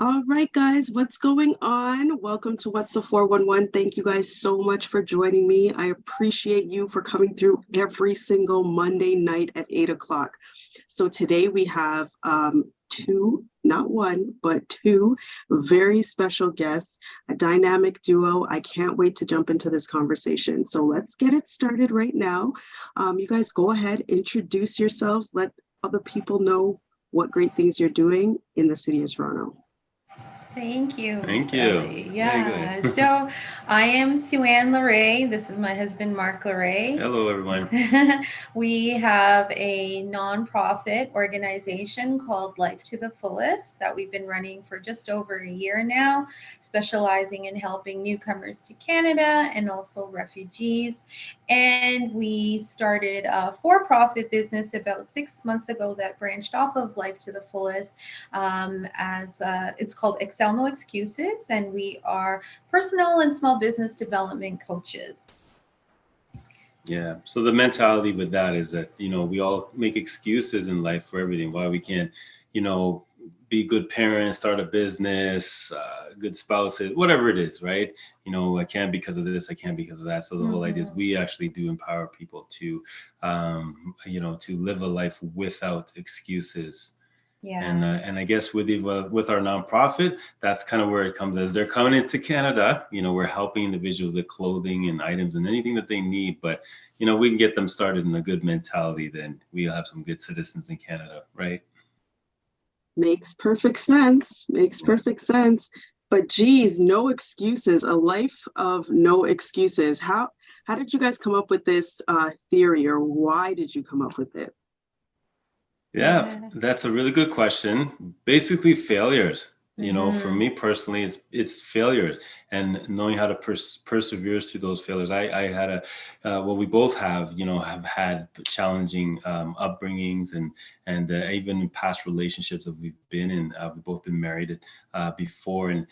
All right, guys, what's going on? Welcome to What's the 411. Thank you guys so much for joining me. I appreciate you for coming through every single Monday night at 8 o'clock. So today we have two, not one, but two very special guests, a dynamic duo. I can't wait to jump into this conversation. So let's get it started right now. You guys go ahead, introduce yourselves, let other people know what great things you're doing in the city of Toronto. Thank you, Miss Thank you. Ellie. Yeah, go Yeah, ahead. so I am Sue-Ann Leray. This is my husband, Mark Leray. Hello, everyone. We have a nonprofit organization called Life to the Fullest that we've been running for just over a year now, specializing in helping newcomers to Canada and also refugees. And we started a for profit business about 6 months ago that branched off of Life to the Fullest as it's called Excel No Excuses, and we are personal and small business development coaches. Yeah. So the mentality with that is that, we all make excuses in life for everything. Why we can't, you know, be good parents, start a business, good spouses, whatever it is, right? I can't because of this, I can't because of that. So the whole idea is we actually do empower people to, to live a life without excuses. Yeah. And I guess with our nonprofit, that's kind of where it comes as they're coming into Canada. We're helping individuals with clothing and items and anything that they need. But we can get them started in a good mentality. Then we'll have some good citizens in Canada, right? Makes perfect sense. Makes perfect sense. But geez, no excuses. A life of no excuses. How did you guys come up with this theory, or why did you come up with it? Yeah, that's a really good question. Basically, failures. For me personally, it's failures and knowing how to persevere through those failures. I had well, we both have had challenging upbringings and even past relationships that we've been in. We've both been married before, and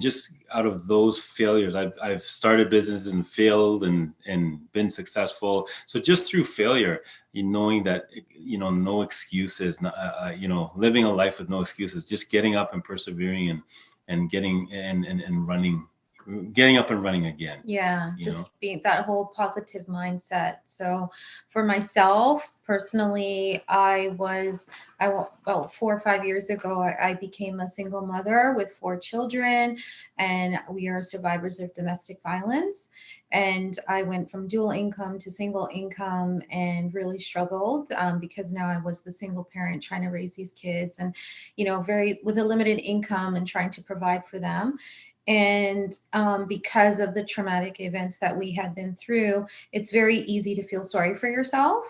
just out of those failures, I've started businesses and failed and been successful. So just through failure, knowing that no excuses, living a life with no excuses, just getting up and persevering and getting and running, getting up and running again. Yeah, just being that whole positive mindset. So for myself personally, about 4 or 5 years ago, I became a single mother with 4 children, and we are survivors of domestic violence. And I went from dual income to single income and really struggled because now I was the single parent trying to raise these kids and, very with a limited income and trying to provide for them. And because of the traumatic events that we had been through, it's very easy to feel sorry for yourself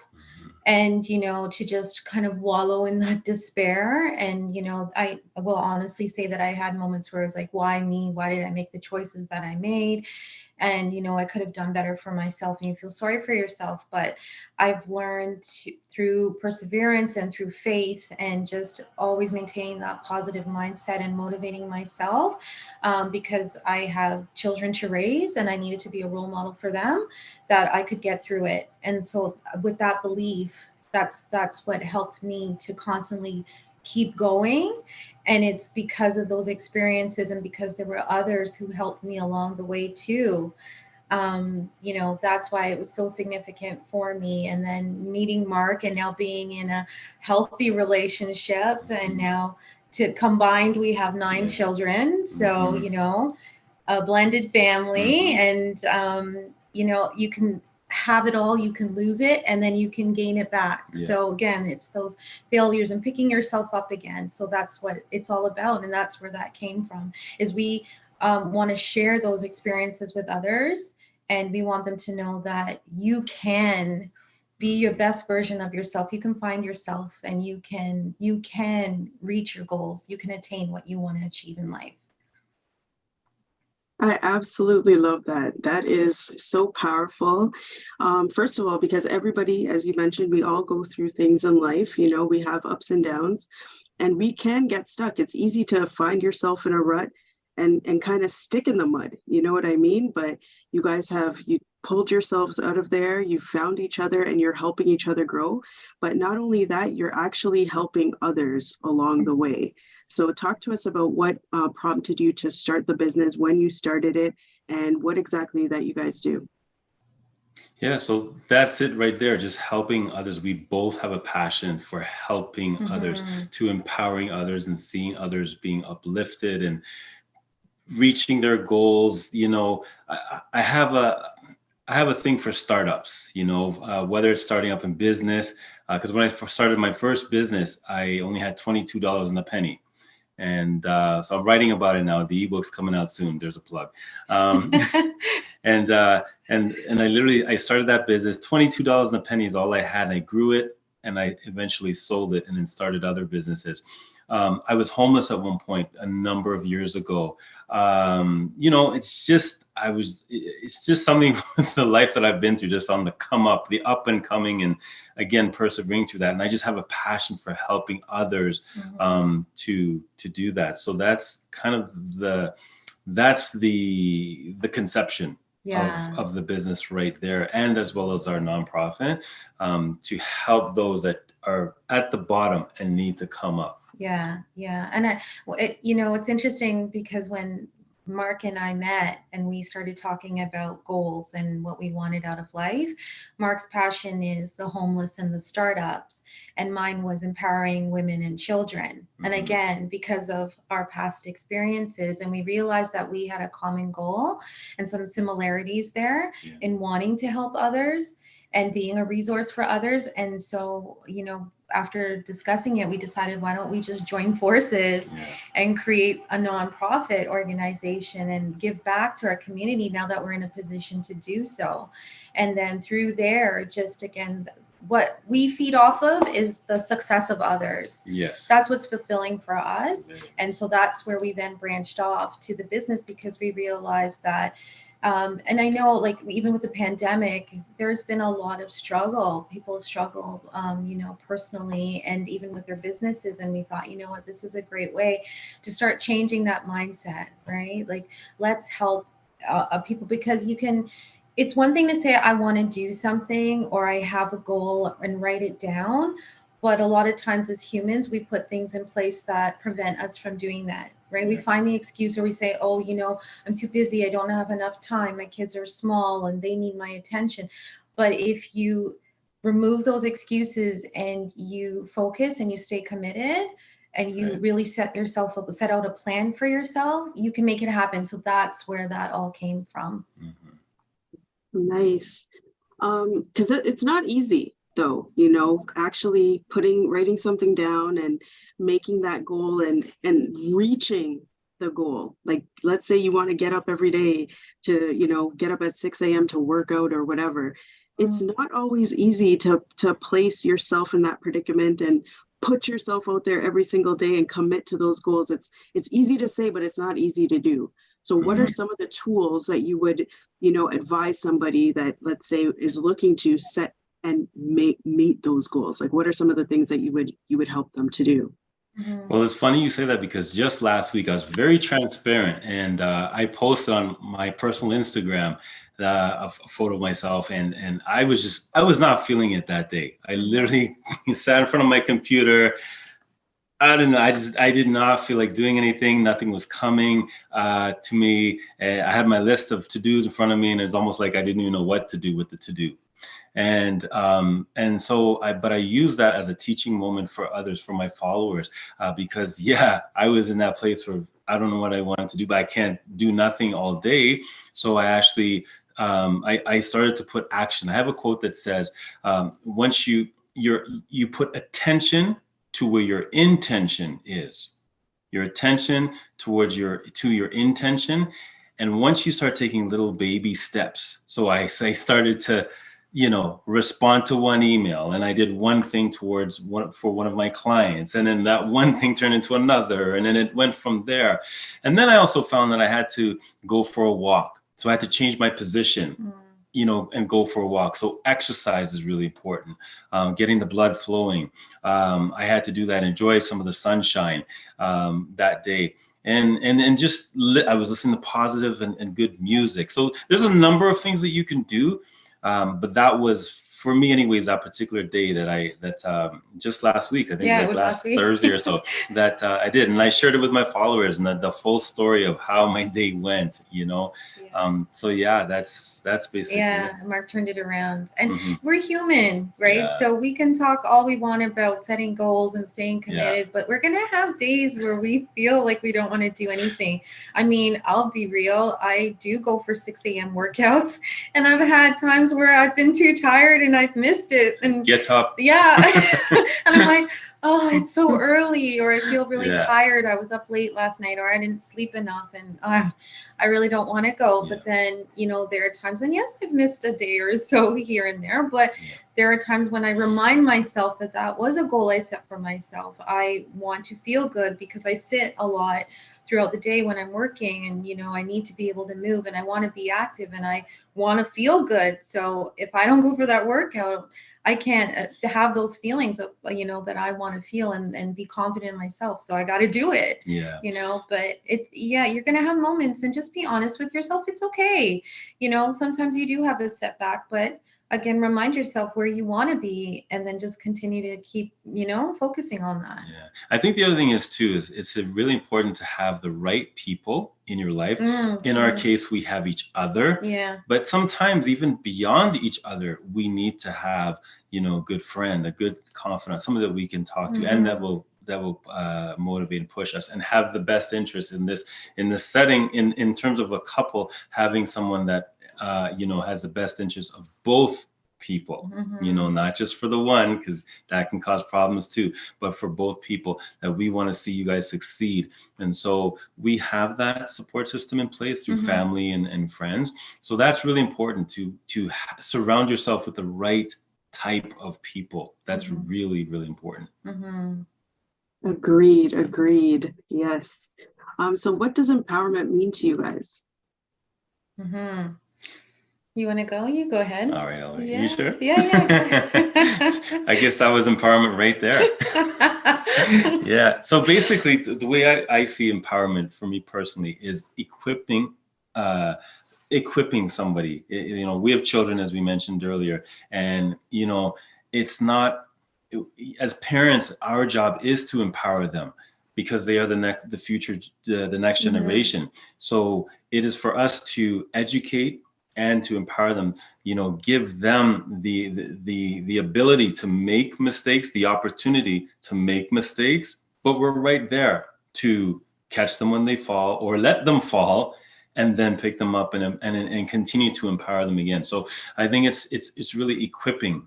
and, to just kind of wallow in that despair. And, I will honestly say that I had moments where I was like, why me? Why did I make the choices that I made? And, I could have done better for myself, and you feel sorry for yourself. But I've learned through perseverance and through faith and just always maintaining that positive mindset and motivating myself because I have children to raise and I needed to be a role model for them, that I could get through it. And so with that belief, that's what helped me to constantly keep going. And it's because of those experiences and because there were others who helped me along the way too. That's why it was so significant for me. And then meeting Mark and now being in a healthy relationship, and now to combined, we have 9 children. So, a blended family, and, you can have it all, you can lose it, and then you can gain it back. Yeah. So again, it's those failures and picking yourself up again. So that's what it's all about. And that's where that came from, is we want to share those experiences with others. And we want them to know that you can be your best version of yourself. You can find yourself, and you can reach your goals. You can attain what you want to achieve in life. I absolutely love that. That is so powerful. First of all, because everybody, as you mentioned, we all go through things in life. We have ups and downs, and we can get stuck. It's easy to find yourself in a rut and kind of stick in the mud. You know what I mean? But you guys you pulled yourselves out of there. You found each other, and you're helping each other grow. But not only that, you're actually helping others along the way. So talk to us about what prompted you to start the business, when you started it, and what exactly that you guys do. Yeah, so that's it right there, just helping others. We both have a passion for helping others, to empowering others and seeing others being uplifted and reaching their goals. I have a thing for startups, whether it's starting up in business, because when I started my first business, I only had $22 and a penny. And so I'm writing about it now. The ebook's coming out soon. There's a plug. And I started that business. $22 and a penny is all I had. And I grew it, and I eventually sold it, and then started other businesses. I was homeless at one point a number of years ago. It's just something with the life that I've been through, just on the come up, the up and coming, and again, persevering through that. And I just have a passion for helping others to do that. So that's kind of the conception of the business right there, and as well as our nonprofit, to help those that are at the bottom and need to come up. Yeah. And it's interesting because when Mark and I met and we started talking about goals and what we wanted out of life, Mark's passion is the homeless and the startups, and mine was empowering women and children. And again, because of our past experiences, and we realized that we had a common goal and some similarities there in wanting to help others and being a resource for others. And so, after discussing it, we decided, why don't we just join forces and create a nonprofit organization and give back to our community now that we're in a position to do so. And then through there, just again, what we feed off of is the success of others. Yes. That's what's fulfilling for us. And so that's where we then branched off to the business, because we realized that and I know, like, even with the pandemic, there's been a lot of struggle. People struggle, personally, and even with their businesses. And we thought, this is a great way to start changing that mindset, right? Like, let's help people, because it's one thing to say, I want to do something, or I have a goal, and write it down. But a lot of times as humans, we put things in place that prevent us from doing that. Right. We find the excuse, or we say, oh, I'm too busy. I don't have enough time. My kids are small and they need my attention. But if you remove those excuses and you focus and you stay committed and you really set out a plan for yourself, you can make it happen. So that's where that all came from. Nice. Because it's not easy, though, actually writing something down and making that goal and reaching the goal. Like, let's say you want to get up every day to, get up at 6 a.m. to work out or whatever. It's not always easy to place yourself in that predicament and put yourself out there every single day and commit to those goals. It's easy to say, but it's not easy to do. So what are some of the tools that you would, advise somebody that, let's say, is looking to set and meet those goals? Like, what are some of the things that you would help them to do? Well, it's funny you say that, because just last week I was very transparent, and I posted on my personal Instagram a photo of myself, and I was not feeling it that day. I literally sat in front of my computer. I don't know. I did not feel like doing anything. Nothing was coming to me. I had my list of to-dos in front of me, and it's almost like I didn't even know what to do with the to-do. And so I use that as a teaching moment for others, for my followers, because I was in that place where I don't know what I wanted to do, but I can't do nothing all day. So I actually, I started to put action. I have a quote that says, once you put attention to where your intention is, your attention towards your intention. And once you start taking little baby steps, so I started to, respond to one email, and I did one thing for one of my clients, and then that one thing turned into another, and then it went from there. And then I also found that I had to go for a walk. So I had to change my position, and go for a walk. So exercise is really important. Getting the blood flowing. I had to do that, enjoy some of the sunshine that day. And just I was listening to positive and good music. So there's a number of things that you can do. But that was for me anyways, that particular day that just last week, I think Yeah, it like was last last week. Thursday or so, that I did, and I shared it with my followers, and the full story of how my day went, you know. So yeah, that's basically Yeah, it. Mark turned it around. And Mhm. we're human, right? Yeah. So we can talk all we want about setting goals and staying Yeah. committed, but we're going to have days where we feel like we don't want to do anything. I mean, I'll be real. I do go for 6 a.m. workouts, and I've had times where I've been too tired and I've missed it. And Get up. yeah. And I'm like, oh, it's so early, or I feel really Yeah. tired. I was up late last night, or I didn't sleep enough, and I really don't want to go. Yeah. But then, you know, there are times, and yes, I've missed a day or so here and there, but Yeah. there are times when I remind myself that that was a goal I set for myself. I want to feel good because I sit a lot throughout the day when I'm working, and, you know, I need to be able to move, and I want to be active, and I want to feel good. So if I don't go for that workout, I can't have those feelings of, you know, that I want to feel and be confident in myself. So I got to do it, Yeah. you know, but yeah, you're going to have moments, and just be honest with yourself. It's okay. You know, sometimes you do have a setback, but again, remind yourself where you want to be, and then just continue to keep, you know, focusing on that. Yeah. I think the other thing is too, is it's really important to have the right people in your life. In our case, we have each other. Yeah. But sometimes even beyond each other, we need to have, you know, a good friend, a good confidant, someone that we can talk to, and that will motivate and push us, and have the best interest in this setting, in terms of a couple, having someone that you know, has the best interest of both people, you know, not just for the one, because that can cause problems too, but for both people, that we want to see you guys succeed. And so we have that support system in place through family and friends. So that's really important, to surround yourself with the right type of people. That's really, really important. Agreed. Yes. So what does empowerment mean to you guys? You want to go? You go ahead. All right. Yeah. You sure? Yeah. I guess that was empowerment right there. Yeah. So basically, the way I see empowerment for me personally is equipping somebody. You know, we have children, as we mentioned earlier, and, you know, it's not, as parents, our job is to empower them, because they are the future, the next generation. So it is for us to educate and to empower them, you know, give them the ability to make mistakes, the opportunity to make mistakes, but we're right there to catch them when they fall, or let them fall, and then pick them up and continue to empower them again. So I think it's really equipping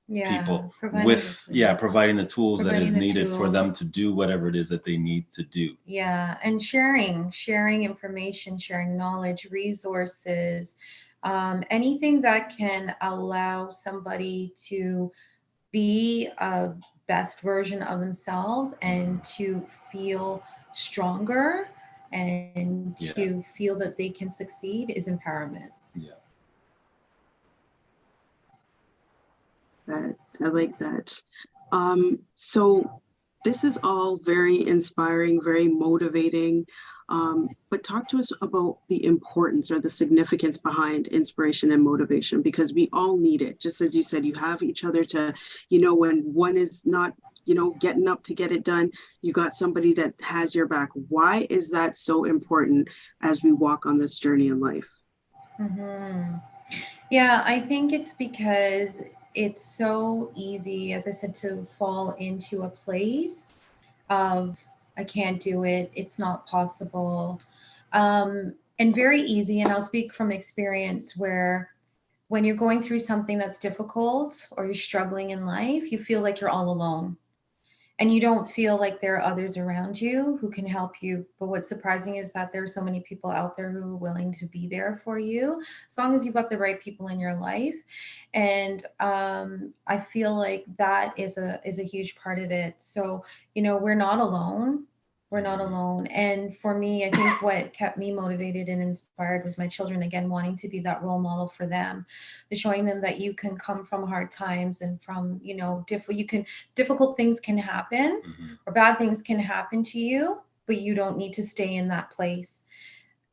people with providing the tools that is needed for them to do whatever it is that they need to do. Yeah, and sharing information, sharing knowledge, resources, anything that can allow somebody to be a best version of themselves, and to feel stronger, and to feel that they can succeed, is empowerment. Yeah. I like that. So this is all very inspiring, very motivating. But talk to us about the importance or the significance behind inspiration and motivation, because we all need it. Just as you said, you have each other to, you know, when one is not, you know, getting up to get it done, you got somebody that has your back. Why is that so important as we walk on this journey in life? Yeah, I think it's because it's so easy, as I said, to fall into a place of, I can't do it, it's not possible. And very easy, and I'll speak from experience, where when you're going through something that's difficult, or you're struggling in life, you feel like you're all alone. And you don't feel like there are others around you who can help you. But what's surprising is that there are so many people out there who are willing to be there for you, as long as you've got the right people in your life. And I feel like that is a huge part of it. So, you know, we're not alone. We're not alone. And for me, I think what kept me motivated and inspired was my children, again, wanting to be that role model for them, showing them that you can come from hard times, and from, you know, difficult things can happen, or bad things can happen to you, but you don't need to stay in that place.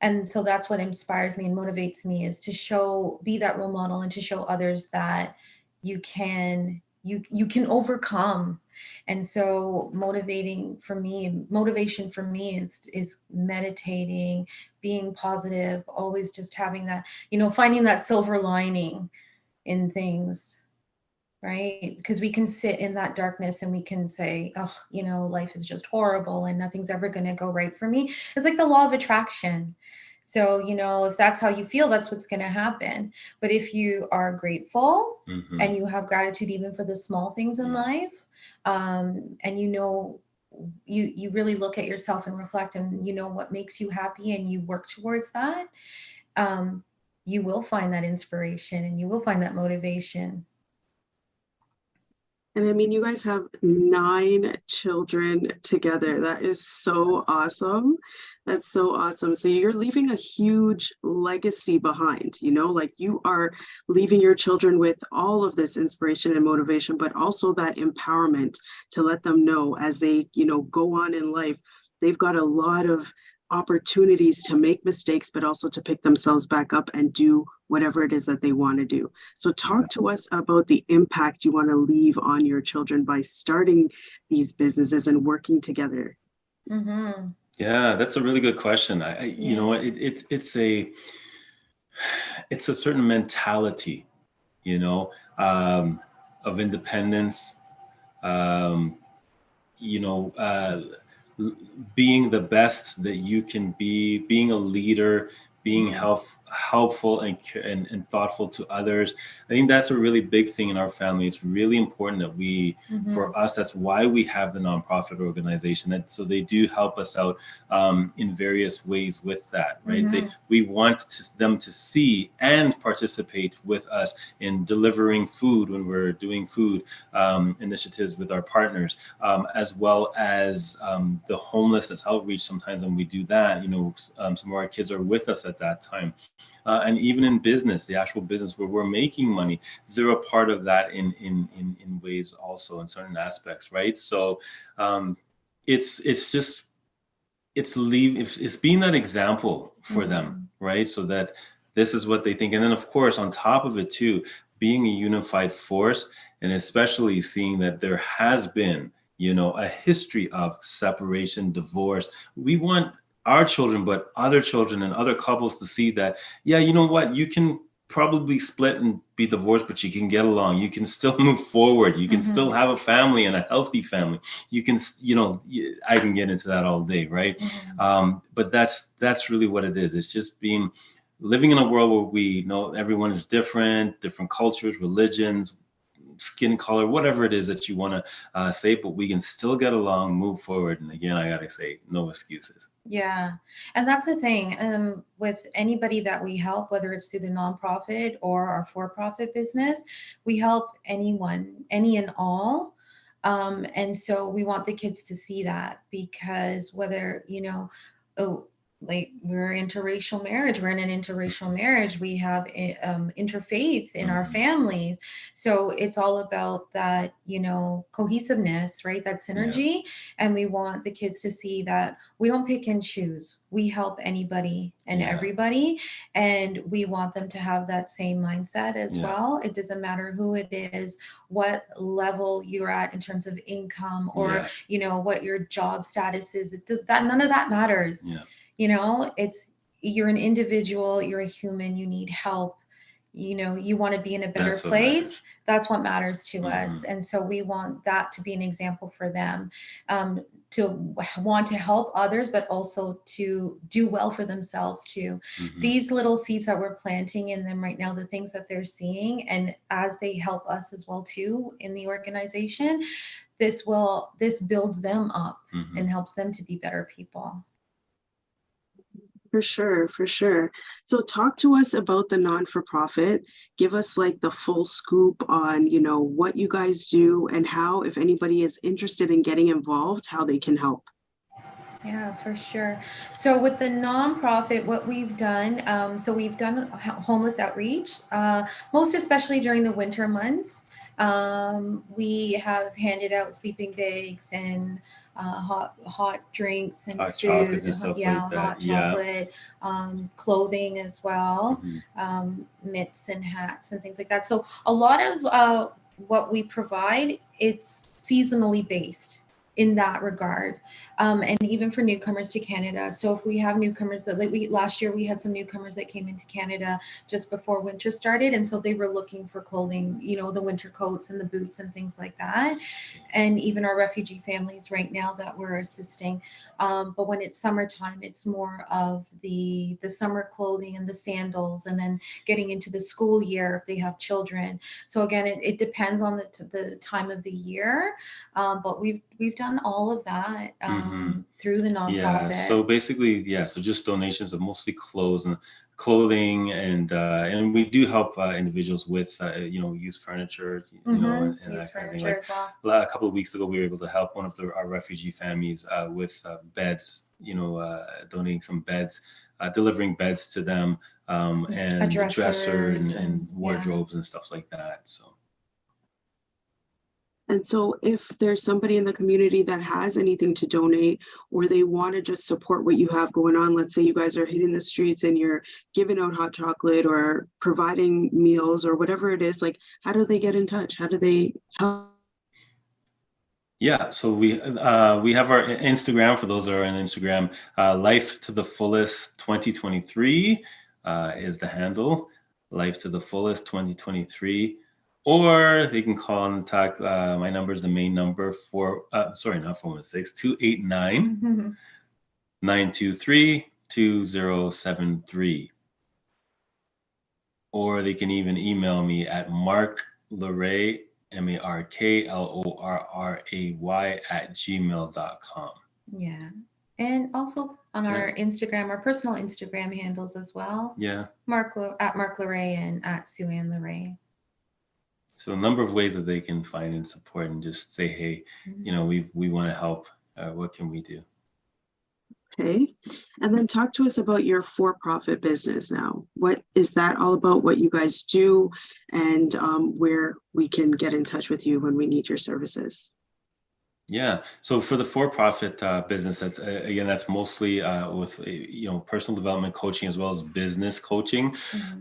And so that's what inspires me and motivates me, is to be that role model, and to show others that you can overcome. And so motivation for me is meditating, being positive, always just having that, finding that silver lining in things, right? Because we can sit in that darkness and we can say, oh, life is just horrible and nothing's ever going to go right for me. It's like the law of attraction. So, if that's how you feel, that's what's going to happen. But if you are grateful and you have gratitude even for the small things in life, and you really look at yourself and reflect and what makes you happy and you work towards that, you will find that inspiration and you will find that motivation. And I mean, you guys have 9 children together. That is so awesome. That's so awesome. So you're leaving a huge legacy behind, like you are leaving your children with all of this inspiration and motivation, but also that empowerment to let them know as they, go on in life, they've got a lot of opportunities to make mistakes, but also to pick themselves back up and do whatever it is that they want to do. So talk to us about the impact you want to leave on your children by starting these businesses and working together. Mm-hmm. Yeah, that's a really good question. You know what, it's a certain mentality, of independence, being the best that you can be, being a leader, being helpful and thoughtful to others. I think that's a really big thing in our family. It's really important that for us, that's why we have the nonprofit organization. And so they do help us out in various ways with that, right? We want them to see and participate with us in delivering food when we're doing food initiatives with our partners, as well as the homelessness outreach. Sometimes when we do that, some of our kids are with us at that time. And even in business, the actual business where we're making money, they're a part of that in ways also in certain aspects, right? So it's being that example for them, right? So that this is what they think. And then of course, on top of it too, being a unified force, and especially seeing that there has been, a history of separation, divorce. We want our children, but other children and other couples to see that, yeah, you know what, you can probably split and be divorced, but you can get along. You can still move forward. You can still have a family and a healthy family. You can, I can get into that all day, right? But that's really what it is. It's just living in a world where we know everyone is different cultures, religions, skin color, whatever it is that you want to say, but we can still get along, move forward. And again, I got to say, no excuses. Yeah. And that's the thing with anybody that we help, whether it's through the nonprofit or our for-profit business, we help anyone, any and all. And so we want the kids to see that, because whether, like we're interracial marriage, we're in an interracial marriage, we have interfaith in our families. So it's all about that, cohesiveness, right? That synergy. And we want the kids to see that we don't pick and choose. We help anybody and everybody. And we want them to have that same mindset as well. It doesn't matter who it is, what level you're at in terms of income or, what your job status is. None of that matters. You're an individual, you're a human, you need help, you want to be in a better place. That's what matters to us. And so we want that to be an example for them, to want to help others, but also to do well for themselves too. These little seeds that we're planting in them right now, the things that they're seeing, and as they help us as well too in the organization, this builds them up and helps them to be better people. For sure. So talk to us about the non-for-profit. Give us like the full scoop on, what you guys do and how, if anybody is interested in getting involved, how they can help. Yeah, for sure. So with the nonprofit, what we've done, so we've done homeless outreach, most especially during the winter months. We have handed out sleeping bags and hot drinks and Hot chocolate food. and stuff Yeah, like that. hot Yeah. chocolate, clothing as well, Mhm. mitts and hats and things like that. So a lot of what we provide, it's seasonally based in that regard, and even for newcomers to Canada. So if we have newcomers that, like, we last year we had some newcomers that came into Canada just before winter started, and so they were looking for clothing, the winter coats and the boots and things like that. And even our refugee families right now that we're assisting. But when it's summertime, it's more of the summer clothing and the sandals, and then getting into the school year if they have children. So again, it depends on the time of the year, but we've done all of that Mhm. through the Yeah. nonprofit. So basically, yeah. So just donations of mostly clothes and clothing, and we do help individuals with used furniture, and Use that kind of thing. furniture Like as well. a couple of weeks ago, we were able to help one of our refugee families with beds. Donating some beds, delivering beds to them, and dresser Dressers and yeah. wardrobes and stuff like that. So. And so if there's somebody in the community that has anything to donate or they want to just support what you have going on, let's say you guys are hitting the streets and you're giving out hot chocolate or providing meals or whatever it is, like how do they get in touch? How do they help? Yeah, so we have our Instagram for those that are on Instagram. Life to the Fullest 2023 is the handle. Life to the Fullest 2023, or they can contact my number is the main number for sorry, not 416 289 923 2073, or they can even email me at marklorray MarklOrray @gmail.com. Yeah. And also on Yeah. our Instagram, our personal Instagram handles as well. Yeah. At Mark Leray and at Sue Ann Leray. So a number of ways that they can find and support and just say, hey, we want to help. What can we do? Okay. And then talk to us about your for-profit business now. What is that all about? What you guys do and where we can get in touch with you when we need your services? Yeah. So for the for-profit business, that's mostly with personal development coaching as well as business coaching.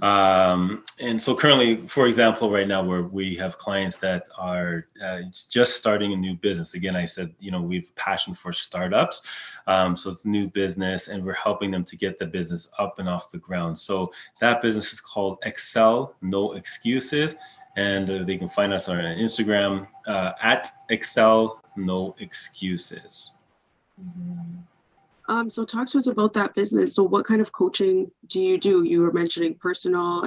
And so currently, for example, right now where we have clients that are just starting a new business. Again, I said we've passion for startups, so it's new business, and we're helping them to get the business up and off the ground. So that business is called Excel No Excuses. And they can find us on Instagram at Excel No Excuses. So talk to us about that business. So what kind of coaching do you do? You were mentioning personal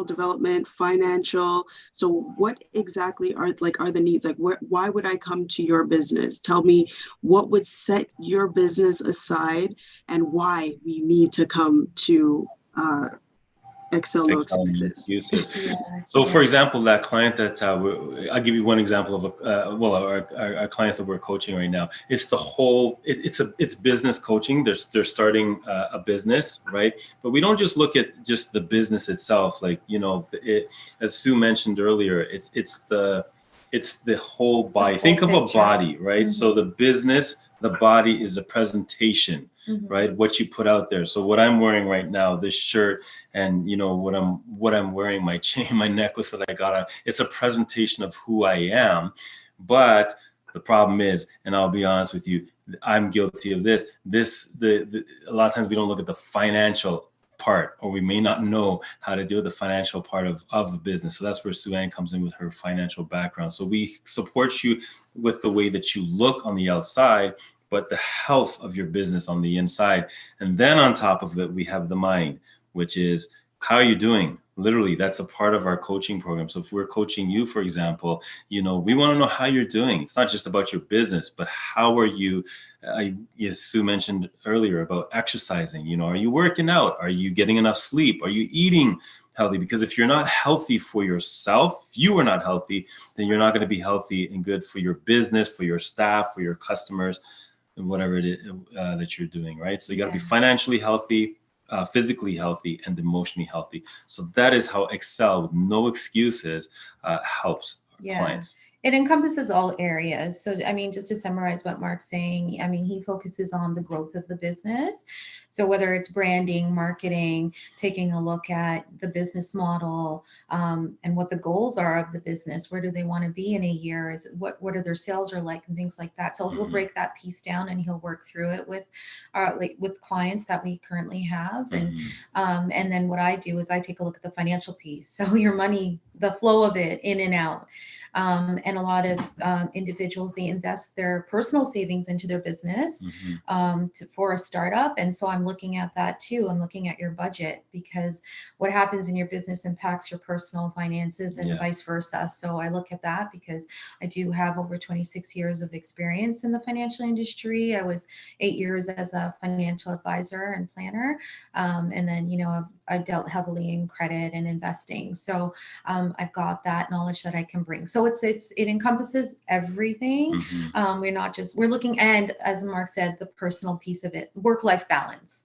development, financial. So what exactly are the needs? Like why would I come to your business? Tell me what would set your business aside and why we need to come to Excel No Excuses. Yeah. So, for example, that client that I'll give you one example of our clients that we're coaching right now. It's the whole. It's business coaching. They're starting a business, right? But we don't just look at just the business itself. Like as Sue mentioned earlier, it's the whole body. Think of a body, right? So the business, the body is a presentation. Right, what you put out there. So what I'm wearing right now, this shirt, and what I'm wearing, my chain, my necklace that I got on, it's a presentation of who I am. But the problem is, and I'll be honest with you, I'm guilty of this. A lot of times we don't look at the financial part, or we may not know how to deal with the financial part of the business. So that's where Sue Ann comes in with her financial background. So we support you with the way that you look on the outside, but the health of your business on the inside. And then on top of it, we have the mind, which is how are you doing? Literally, that's a part of our coaching program. So if we're coaching you, for example, we want to know how you're doing. It's not just about your business, but how are you? As Sue mentioned earlier about exercising, are you working out? Are you getting enough sleep? Are you eating healthy? Because if you're not healthy for yourself, if you are not healthy, then you're not going to be healthy and good for your business, for your staff, for your customers. whatever it is that you're doing, right? So you got to be financially healthy, physically healthy, and emotionally healthy. So that is how Excel with no excuses helps clients. It encompasses all areas. So, I mean, just to summarize what Mark's saying, I mean, he focuses on the growth of the business. So whether it's branding, marketing, taking a look at the business model, and what the goals are of the business, where do they want to be in a year? What are their sales are like and things like that. So he'll break that piece down and he'll work through it with with clients that we currently have. And then what I do is I take a look at the financial piece. So your money, the flow of it in and out. And a lot of individuals, they invest their personal savings into their business for a startup. And so I'm looking at that too. I'm looking at your budget, because what happens in your business impacts your personal finances and vice versa. So I look at that because I do have over 26 years of experience in the financial industry. I was 8 years as a financial advisor and planner. And then, you know, I've dealt heavily in credit and investing. So I've got that knowledge that I can bring. So it encompasses everything. We're looking, and as Mark said, the personal piece of it, work-life balance.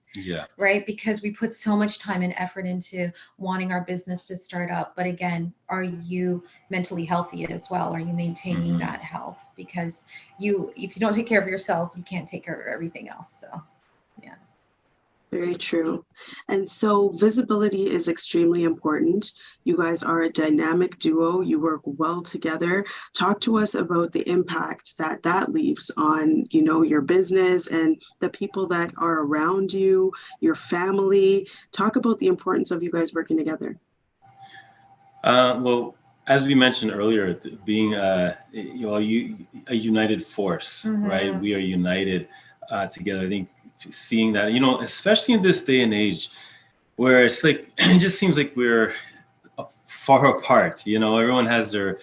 Right. Because we put so much time and effort into wanting our business to start up. But again, are you mentally healthy as well? Are you maintaining that health? Because if you don't take care of yourself, you can't take care of everything else. So, yeah. Very true. And so visibility is extremely important. You guys are a dynamic duo. You work well together. Talk to us about the impact that leaves on, you know, your business and the people that are around you, your family. Talk about the importance of you guys working together. Well, as we mentioned earlier, being a united force, right? We are united together. I think seeing that, you know, especially in this day and age where it's like, it just seems like we're far apart, you know, everyone has their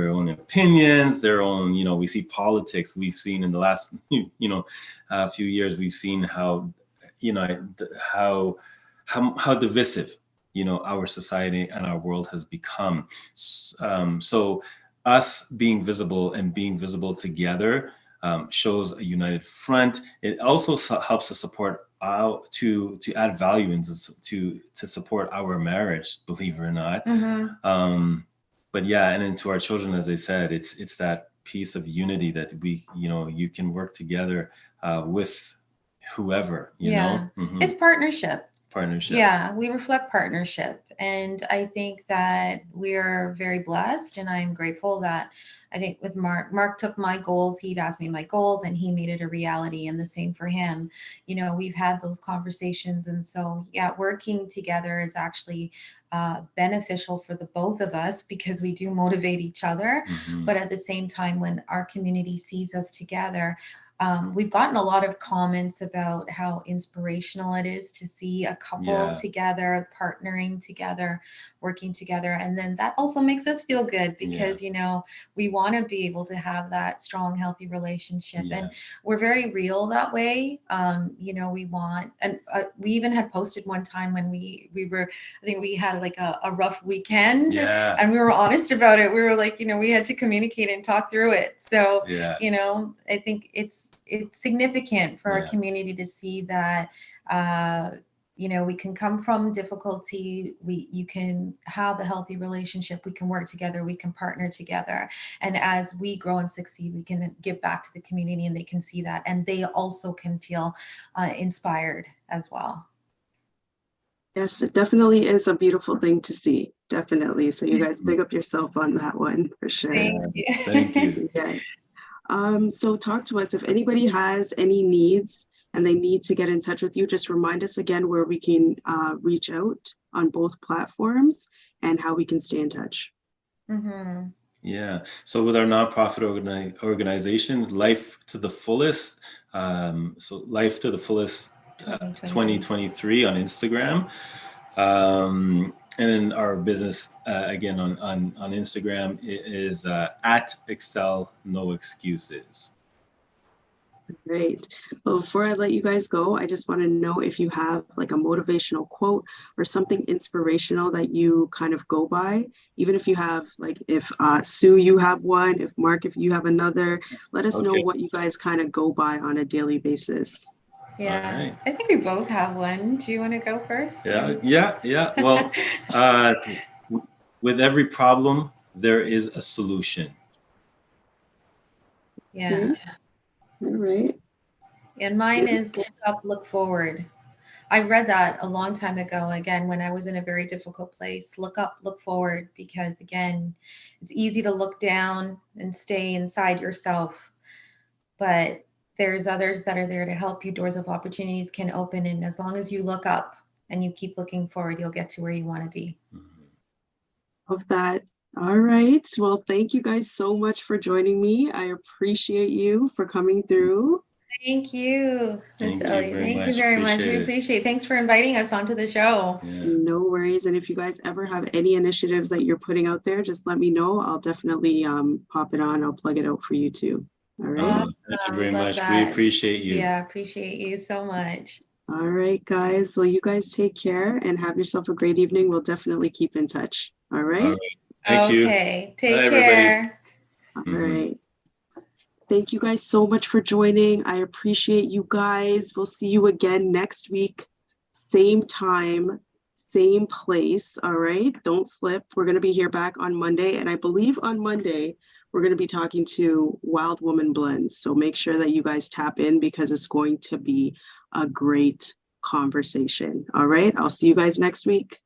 own opinions, their own, you know, we see politics. We've seen in the last, you know, few years, we've seen how, you know, how divisive, you know, our society and our world has become. So us being visible and being visible together shows a united front. It also helps us support to add value and to support our marriage, believe it or not. But yeah, and then to our children, as I said, it's that piece of unity that we, you know, you can work together with whoever, you know. It's partnership. Yeah, we reflect partnership. And I think that we're very blessed, and I'm grateful that I think with Mark took my goals, he'd asked me my goals and he made it a reality, and the same for him. You know, we've had those conversations. And so, yeah, working together is actually beneficial for the both of us because we do motivate each other. But at the same time, when our community sees us together, we've gotten a lot of comments about how inspirational it is to see a couple together, partnering together, working together. And then that also makes us feel good because, you know, we want to be able to have that strong, healthy relationship. And we're very real that way. You know, we want, and we even had posted one time when we were, I think we had like a rough weekend and we were honest about it. We were like, you know, we had to communicate and talk through it. So, you know, I think it's significant for our community to see that, you know, we can come from difficulty. You can have a healthy relationship. We can work together. We can partner together. And as we grow and succeed, we can give back to the community, and they can see that. And they also can feel inspired as well. Yes, it definitely is a beautiful thing to see. Definitely. So you guys big up yourself on that one for sure. Thank you. Yes. So talk to us if anybody has any needs and they need to get in touch with you. Just remind us again where we can reach out on both platforms and how we can stay in touch. Yeah. So with our nonprofit organization, Life to the Fullest. So Life to the Fullest 2023 on Instagram. And then our business, again, on Instagram is at Excel No Excuses. Great. Well, before I let you guys go, I just want to know if you have like a motivational quote or something inspirational that you kind of go by. Even if you have, like, if Sue, you have one, if Mark, if you have another, let us know Okay. what you guys kind of go by on a daily basis. Yeah, All right. I think we both have one. Do you want to go first? Yeah. Well, with every problem, there is a solution. Yeah. Okay. All right. And mine is look up, look forward. I read that a long time ago, again, when I was in a very difficult place. Look up, look forward, because again, it's easy to look down and stay inside yourself, but there's others that are there to help you. Doors of opportunities can open, and as long as you look up and you keep looking forward, you'll get to where you want to be. Of that. All right. Well, thank you guys so much for joining me. I appreciate you for coming through. Thank you, Miss Thank you Ellie. very Thank you much. very much. Appreciate We it. appreciate it. Thanks for inviting us onto the show. Yeah. No worries. And if you guys ever have any initiatives that you're putting out there, just let me know. I'll definitely pop it on. I'll plug it out for you too. All right. Thank you Awesome. very Love much. We that. appreciate you. Yeah, appreciate you so much. All right, guys. Well, you guys take care and have yourself a great evening. We'll definitely keep in touch. All right. All right. Thank you. Okay. Take Bye, everybody. care. All Mhm. right. Thank you guys so much for joining. I appreciate you guys. We'll see you again next week. Same time, same place. All right. Don't slip. We're going to be here back on Monday. And I believe on Monday, we're going to be talking to Wild Woman Blends. So make sure that you guys tap in because it's going to be a great conversation. All right. I'll see you guys next week.